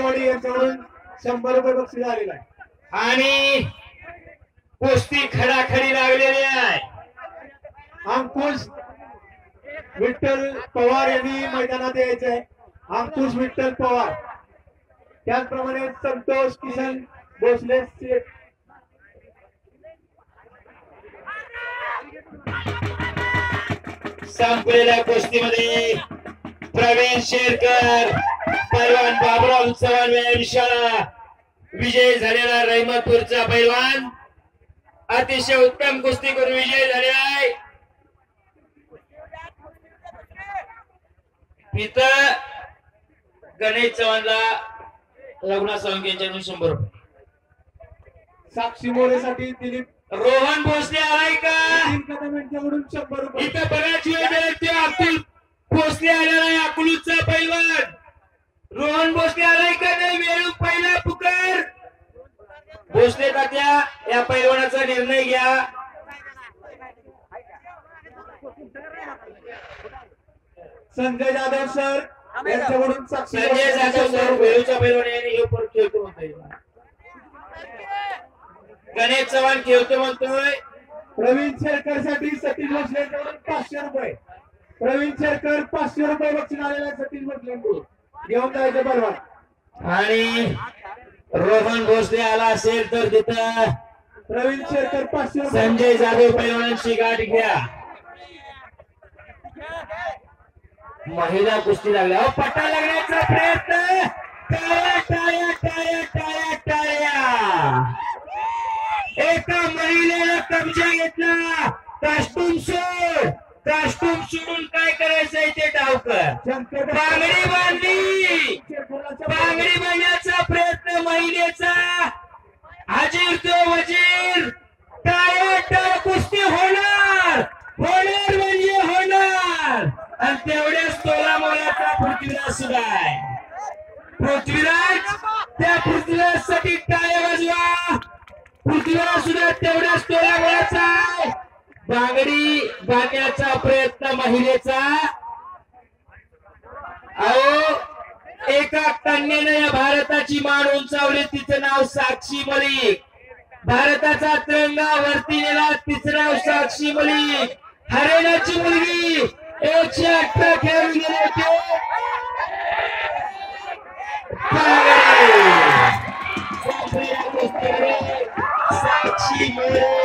कांदवाडी यांच्याकडून 100 रुपये बक्षीस आलेला आहे आणि कुस्ती खडाखडी लागलेली आहे। अंकुश विठ्ठल पवार यांनी मैदानात यायचे आहे। अंकुश विठ्ठल पवार, त्याचप्रमाणे संतोष किसन भोसले संपलेल्या कुस्तीमध्ये प्रवीण शेरकर, पैलवान बाबुराव चव्हाण यांचा विजय झालेला रहमतपूरचा पैलवान अतिशय उत्तम कुस्ती करून विजय झालेला आहे। इथं गणेश चव्हाणला रघुनाथ सावंत यांच्याकडून 100 रुपये। साक्षी मोरेसाठी दिलीप रोहन भोसले आलाय का? कदम यांच्याकडून 100 रुपये। इथं बऱ्याच वेळ अब्दुल भोसले आलेला आहे, अकलूजचा पैलवान रोहन भोसले आलाय का? नाही, वेळू पहिला पुकार भोसले तात्या, या पैलवानाचा निर्णय घ्या। संजय जाधव सर यांच्याकडून संजय जाधव सर वेळूचा पैलवान यांनी खेळतो म्हणतोय। गणेश चव्हाण खेळतो म्हणतोय। प्रवीण शेरकर साठी सतीश भोसले यांच्याकडून 500 रुपये। प्रवीण शेरकर 500 रुपये बक्षीस आलेला आहे सतीश भोसलेंकडून, घेऊन जायचे परवा। आणि रोहन भोसले आला असेल तर तिथं प्रवीण शेरकर 500 रुपये। संजय जाधव पैलवानांची गाठ घ्या। महिला कुस्ती लागल्या, पट्टा लागण्याचा प्रयत्न, टाळ्या टाळ्या टाळ्या टाळ्या टाळ्या। एका महिलेला कब्जा घेतला, कास्टूम सोड, कास्टूम सोडून काय करायचंय ते डावकर, बांगडी बांधली, बांगडी बांधण्याचा प्रयत्न महिलेचा, हाजीर तो वजीर, टाळ्या टाळ्या, कुस्ती होणार, होणार म्हणजे होणार। आणि तेवढ्याच तोला मोलाचा पृथ्वीराज सुद्धा आहे। पृथ्वीराज, त्या पृथ्वीराज साठी टाळ्या वाजवा। पृथ्वीराज सुद्धा तेवढ्याच तोला मोलाचा आहे। बांगडी बांधण्याचा प्रयत्न महिलेचा। अहो, एका कन्येने या भारताची मान उंचावली, तिचं नाव साक्षी मलिक। भारताचा तिरंगा वरती नेला, तिचं नाव साक्षी मलिक। हरियाणाची मुलगी 118 खेळून गेले होते।